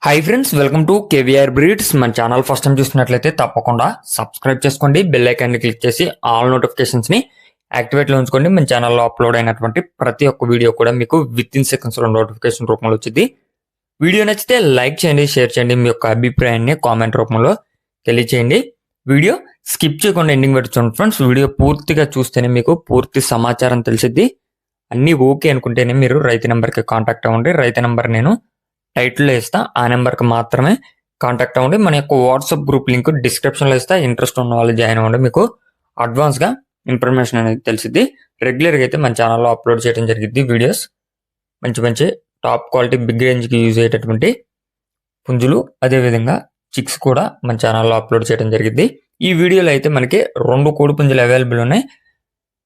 Hi friends, welcome to KVR breeds. మన channel first time చూస్తున్నట్లయితే తప్పకుండా సబ్స్క్రైబ్ చేసుకోండి, బెల్ ఐకాన్ని క్లిక్ చేసి ఆల్ నోటిఫికేషన్స్ని యాక్టివేట్లో ఉంచుకోండి. మన ఛానల్లో అప్లోడ్ అయినటువంటి ప్రతి ఒక్క వీడియో కూడా మీకు విత్ ఇన్ సెకండ్స్లో నోటిఫికేషన్ రూపంలో వచ్చింది. వీడియో నచ్చితే లైక్ చేయండి, షేర్ చేయండి, మీ యొక్క అభిప్రాయాన్ని కామెంట్ రూపంలో తెలియచేయండి. వీడియో స్కిప్ చేయకుండా ఎండింగ్ వరకు చూడండి ఫ్రెండ్స్. వీడియో పూర్తిగా చూస్తేనే మీకు పూర్తి సమాచారం తెలిసిద్ది. అన్నీ ఓకే అనుకుంటేనే మీరు రైతు నెంబర్కి కాంటాక్ట్ అవ్వండి. రైతు నెంబర్ నేను టైటిల్లో ఇస్తా, ఆ నెంబర్కి మాత్రమే కాంటాక్ట్ అవ్వండి. మన యొక్క వాట్సాప్ గ్రూప్ లింక్ డిస్క్రిప్షన్లో ఇస్తా. ఇంట్రెస్ట్ ఉన్న వాళ్ళు జాయిన్ అవ్వండి, మీకు అడ్వాన్స్గా ఇన్ఫర్మేషన్ అనేది తెలిసిద్ది. రెగ్యులర్గా అయితే మన ఛానల్లో అప్లోడ్ చేయడం జరిగింది వీడియోస్. మంచి మంచి టాప్ క్వాలిటీ బిగ్ రేంజ్కి యూజ్ అయ్యేటటువంటి పుంజులు, అదేవిధంగా చిక్స్ కూడా మన ఛానల్లో అప్లోడ్ చేయడం జరిగింది. ఈ వీడియోలో అయితే మనకి 2 కోడి పుంజులు అవైలబుల్ ఉన్నాయి.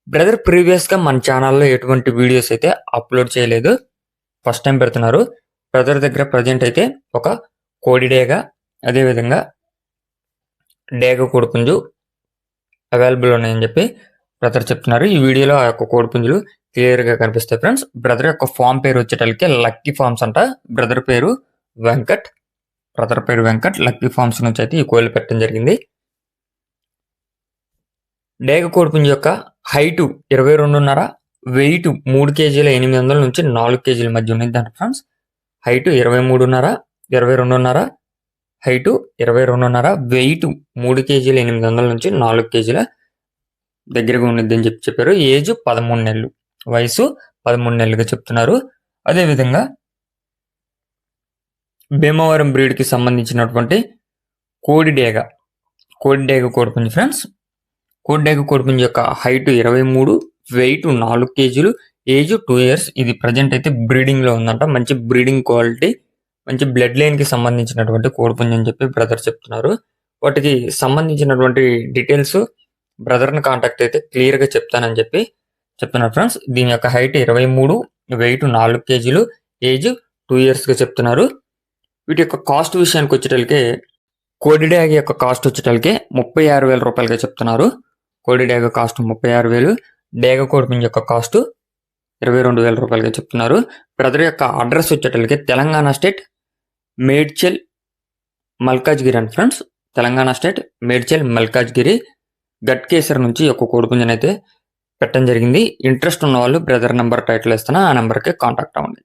బ్రదర్ ప్రీవియస్గా మన ఛానల్లో ఎటువంటి వీడియోస్ అయితే అప్లోడ్ చేయలేదు, ఫస్ట్ టైం పెడుతున్నారు. బ్రదర్ దగ్గర ప్రజెంట్ అయితే ఒక కోడి డేగ, అదేవిధంగా డేగ కోడిపుంజు అవైలబుల్ ఉన్నాయని చెప్పి బ్రదర్ చెప్తున్నారు. ఈ వీడియోలో ఆ యొక్క కోడిపుంజులు క్లియర్గా కనిపిస్తాయి ఫ్రెండ్స్. బ్రదర్ యొక్క ఫామ్ పేరు వచ్చేటప్పటికి లక్కీ ఫార్మ్స్ అంట. బ్రదర్ పేరు వెంకట్, లక్కీ ఫార్మ్స్ నుంచి అయితే ఈ కోళ్ళు పెట్టడం జరిగింది. డేగ కోడిపుంజు యొక్క హైటు 22.5, వెయిట్ 3 కేజీల 800 నుంచి 4 కేజీల మధ్య ఉన్నది అంట ఫ్రెండ్స్. హైటు 22.5, హైటు 22.5, వెయిట్ 3 కేజీల 800 నుంచి 4 కేజీల దగ్గరగా ఉన్నది అని చెప్పారు. ఏజ్ 13 నెలలు, వయసు 13 నెలలుగా చెప్తున్నారు. అదేవిధంగా భీమవరం బ్రీడ్కి సంబంధించినటువంటి కోడిడేగ కోడిపుంజు ఫ్రెండ్స్. కోడిడేగ కోడిపుంజు యొక్క హైట్ 23, వెయిట్ 4 కేజీలు, ఏజ్ 2 years. ఇది ప్రజెంట్ అయితే బ్రీడింగ్లో ఉందంట. మంచి బ్రీడింగ్ క్వాలిటీ, మంచి బ్లడ్ లైన్కి సంబంధించినటువంటి కోడిపుంజు అని చెప్పి బ్రదర్ చెప్తున్నారు. వాటికి సంబంధించినటువంటి డీటెయిల్స్ బ్రదర్ని కాంటాక్ట్ అయితే క్లియర్గా చెప్తానని చెప్పి చెప్తున్నారు ఫ్రెండ్స్. దీని యొక్క హైట్ 23, వెయిట్ 4 కేజీలు, ఏజ్ 2 yearsగా చెప్తున్నారు. వీటి యొక్క కాస్ట్ విషయానికి వచ్చేటప్పటికే కోడిడేగ యొక్క కాస్ట్ వచ్చేటప్పటికే 36,000 రూపాయలుగా చెప్తున్నారు. కోడిడేగ కాస్ట్ 36,000, డేగ కోడిపుంజు యొక్క కాస్ట్ 22,000 రూపాయలుగా చెప్తున్నారు. బ్రదర్ యొక్క అడ్రస్ వచ్చేటప్పటికి Telangana state Medchal Malkajgiri and friends. Telangana state Medchal Malkajgiri Ghatkesar నుంచి ఒక కోడిపుంజుని అయితే పెట్టడం జరిగింది. ఇంట్రెస్ట్ ఉన్న వాళ్ళు బ్రదర్ నెంబర్ టైటిల్ ఇస్తున్నా, ఆ నెంబర్కి కాంటాక్ట్ అవ్వండి.